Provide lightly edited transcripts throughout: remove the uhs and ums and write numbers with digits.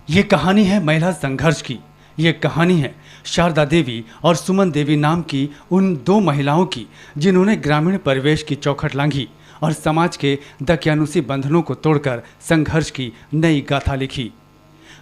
ये कहानी है महिला संघर्ष की। ये कहानी है शारदा देवी और सुमन देवी नाम की उन दो महिलाओं की, जिन्होंने ग्रामीण परिवेश की चौखट लांघी और समाज के दकियानुसी बंधनों को तोड़कर संघर्ष की नई गाथा लिखी।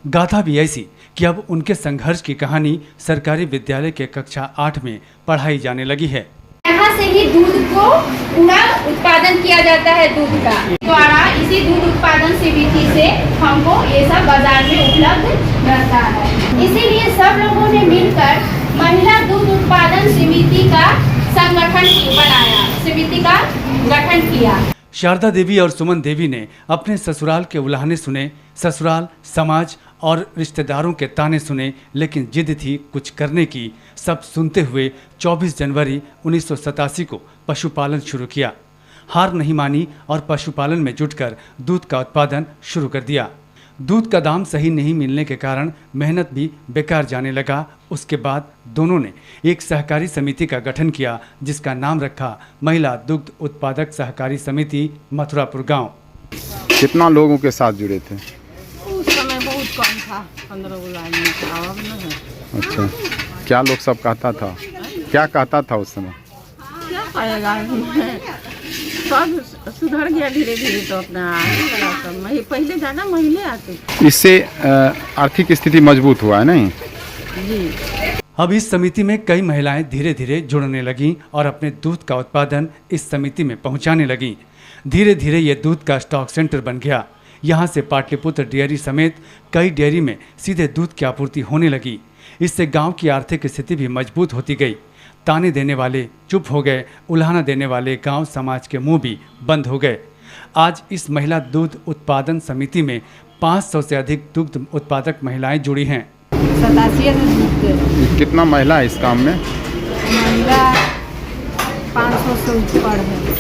गाथा भी ऐसी कि अब उनके संघर्ष की कहानी सरकारी विद्यालय के कक्षा 8 में पढ़ाई जाने लगी है। यहाँ से ही दूध को पूरा उत्पादन किया जाता है दूध का द्वारा। इसी दूध उत्पादन समिति से हमको ये सब बाजार में उपलब्ध रहता है। इसीलिए सब लोगों ने मिलकर महिला दूध उत्पादन समिति का संगठन बनाया, समिति का गठन किया। शारदा देवी और सुमन देवी ने अपने ससुराल के उलाहने सुने, ससुराल, समाज और रिश्तेदारों के ताने सुने, लेकिन जिद थी कुछ करने की। सब सुनते हुए 24 जनवरी 1987 को पशुपालन शुरू किया। हार नहीं मानी और पशुपालन में जुटकर दूध का उत्पादन शुरू कर दिया। दूध का दाम सही नहीं मिलने के कारण मेहनत भी बेकार जाने लगा। उसके बाद दोनों ने एक सहकारी समिति का गठन किया, जिसका नाम रखा महिला दुग्ध उत्पादक सहकारी समिति मथुरापुर गांव। कितना लोगों के साथ जुड़े थे? उस समय बहुत कम था, 15 आदमी था। अब नहीं। अच्छा, क्या लोग सब कहता था, क्या कहता था उस समय? क्या कहेगा, सब सुधर गया धीरे धीरे। तो अपना आगे पहले ज़्यादा महिला आती, इससे आर्थिक स्थिति मजबूत हुआ है नहीं जी। अब इस समिति में कई महिलाएं धीरे धीरे जुड़ने लगीं और अपने दूध का उत्पादन इस समिति में पहुंचाने लगीं। धीरे धीरे ये दूध का स्टॉक सेंटर बन गया। यहाँ से पाटलिपुत्र डेयरी समेत कई डेयरी में सीधे दूध की आपूर्ति होने लगी। इससे गांव की आर्थिक स्थिति भी मजबूत होती गई। ताने देने वाले चुप हो गए, उल्हाना देने वाले गांव समाज के मुंह भी बंद हो गए। आज इस महिला दूध उत्पादन समिति में 500 से अधिक दुग्ध उत्पादक महिलाएं जुड़ी हैं। 87 कितना महिला है इस काम में? महिला 500 से ऊपर है।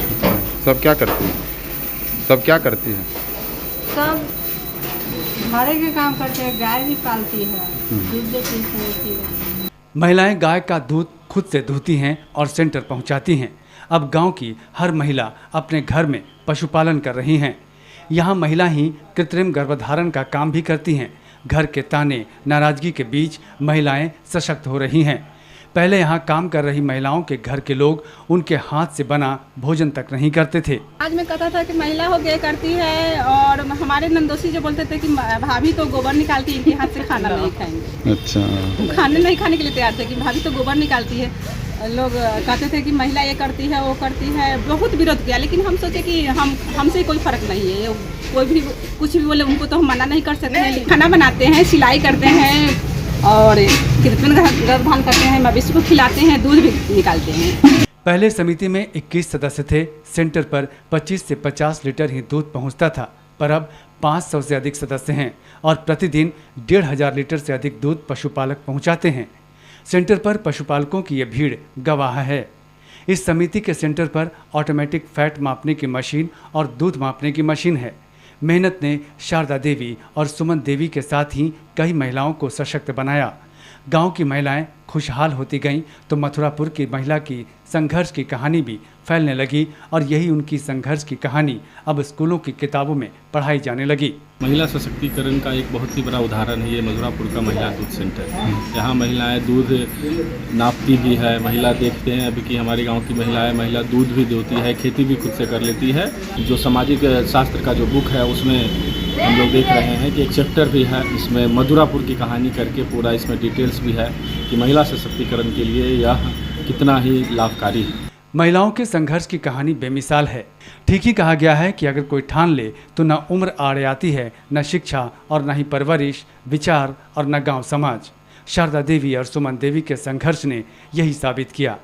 सब क्या करती है? सब क्या करती है? सब घरे के काम करते हैं, गाय भी पालती है, दूध देती है। महिलाएं गाय का दूध खुद से धोती हैं और सेंटर पहुंचाती हैं। अब गांव की हर महिला अपने घर में पशुपालन कर रही हैं। यहां महिला ही कृत्रिम गर्भधारण का काम भी करती हैं। घर के ताने नाराजगी के बीच महिलाएं सशक्त हो रही हैं। पहले यहाँ काम कर रही महिलाओं के घर के लोग उनके हाथ से बना भोजन तक नहीं करते थे। आज मैं कहता था कि महिला हो गया करती है, और हमारे नंदोसी जो बोलते थे कि भाभी तो गोबर निकालती है, इनके हाथ से खाना नहीं खाएंगे। अच्छा, खाने नहीं खाने के लिए तैयार थे कि भाभी तो गोबर निकालती है। लोग कहते थे कि महिला ये करती है, वो करती है। बहुत विरोध किया, लेकिन हम सोचे कि हमसे कोई फर्क नहीं है। कोई भी कुछ भी बोले उनको तो हम मना नहीं कर सकते हैं। खाना बनाते हैं, सिलाई करते हैं और कृत्रिम गर्भधारण करते हैं, मवेशी को खिलाते हैं, दूध भी निकालते हैं। पहले समिति में 21 सदस्य थे। सेंटर पर 25 से 50 लीटर ही दूध पहुंचता था, पर अब 500 से अधिक सदस्य हैं और प्रतिदिन 1500 लीटर से अधिक दूध पशुपालक पहुंचाते हैं। सेंटर पर पशुपालकों की ये भीड़ गवाह है। इस समिति के सेंटर पर ऑटोमेटिक फैट मापने की मशीन और दूध मापने की मशीन है। मेहनत ने शारदा देवी और सुमन देवी के साथ ही कई महिलाओं को सशक्त बनाया। गांव की महिलाएं खुशहाल होती गईं तो मथुरापुर की महिला की संघर्ष की कहानी भी फैलने लगी और यही उनकी संघर्ष की कहानी अब स्कूलों की किताबों में पढ़ाई जाने लगी। महिला सशक्तिकरण का एक बहुत ही बड़ा उदाहरण है ये मथुरापुर का महिला दूध सेंटर। यहाँ महिलाएं दूध नापती भी है। महिला देखते हैं अभी कि हमारे गांव की महिला दूध भी देती है, खेती भी खुद से कर लेती है। जो सामाजिक शास्त्र का जो बुक है उसमें हम लोग देख रहे हैं कि एक चैप्टर भी है, इसमें मथुरापुर की कहानी करके पूरा इसमें डिटेल्स भी है कि महिला सशक्तिकरण के लिए यह कितना ही लाभकारी है। महिलाओं के संघर्ष की कहानी बेमिसाल है। ठीक ही कहा गया है कि अगर कोई ठान ले तो न उम्र आड़े आती है, न शिक्षा और न ही परवरिश, विचार और न गांव समाज। शारदा देवी और सुमन देवी के संघर्ष ने यही साबित किया।